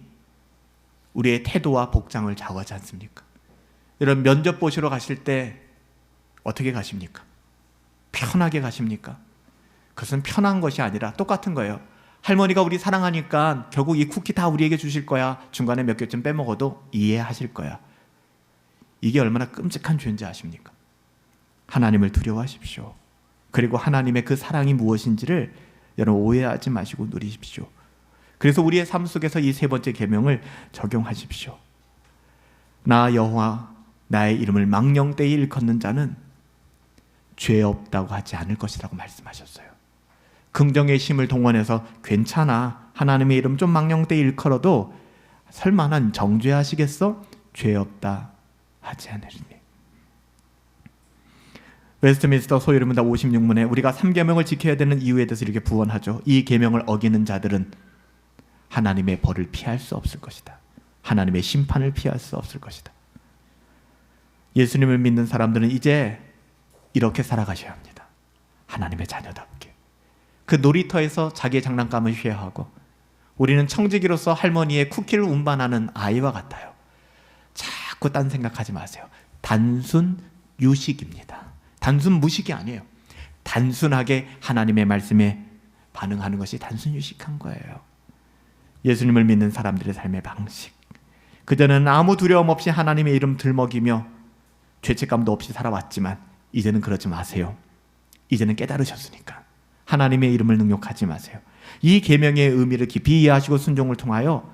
Speaker 1: 우리의 태도와 복장을 좌우하지 않습니까? 여러분, 면접 보시러 가실 때 어떻게 가십니까? 편하게 가십니까? 그것은 편한 것이 아니라 똑같은 거예요. 할머니가 우리 사랑하니까 결국 이 쿠키 다 우리에게 주실 거야. 중간에 몇 개쯤 빼먹어도 이해하실 거야. 이게 얼마나 끔찍한 죄인지 아십니까? 하나님을 두려워하십시오. 그리고 하나님의 그 사랑이 무엇인지를 여러분 오해하지 마시고 누리십시오. 그래서 우리의 삶 속에서 이 세 번째 계명을 적용하십시오. 나 여호와 나의 이름을 망령되이 일컫는 자는 죄 없다고 하지 않을 것이라고 말씀하셨어요. 긍정의 힘을 동원해서 괜찮아, 하나님의 이름 좀 망령되이 일컬어도 설마 난 정죄하시겠어? 죄 없다 하지 않으리니. 웨스트민스터 소요리문답 56문에 우리가 3계명을 지켜야 되는 이유에 대해서 이렇게 부언하죠. 이 계명을 어기는 자들은 하나님의 벌을 피할 수 없을 것이다. 하나님의 심판을 피할 수 없을 것이다. 예수님을 믿는 사람들은 이제 이렇게 살아가셔야 합니다. 하나님의 자녀답게. 그 놀이터에서 자기의 장난감을 쉐어하고, 우리는 청지기로서 할머니의 쿠키를 운반하는 아이와 같아요. 자꾸 딴 생각하지 마세요. 단순 유식입니다. 단순 무식이 아니에요. 단순하게 하나님의 말씀에 반응하는 것이 단순 유식한 거예요. 예수님을 믿는 사람들의 삶의 방식. 그전에는 아무 두려움 없이 하나님의 이름 들먹이며 죄책감도 없이 살아왔지만 이제는 그러지 마세요. 이제는 깨달으셨으니까 하나님의 이름을 능욕하지 마세요. 이 계명의 의미를 깊이 이해하시고 순종을 통하여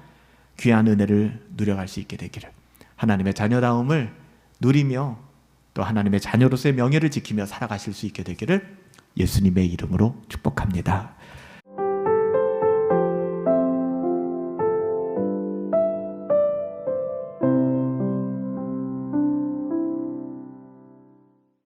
Speaker 1: 귀한 은혜를 누려갈 수 있게 되기를, 하나님의 자녀다움을 누리며 또 하나님의 자녀로서의 명예를 지키며 살아가실 수 있게 되기를 예수님의 이름으로 축복합니다.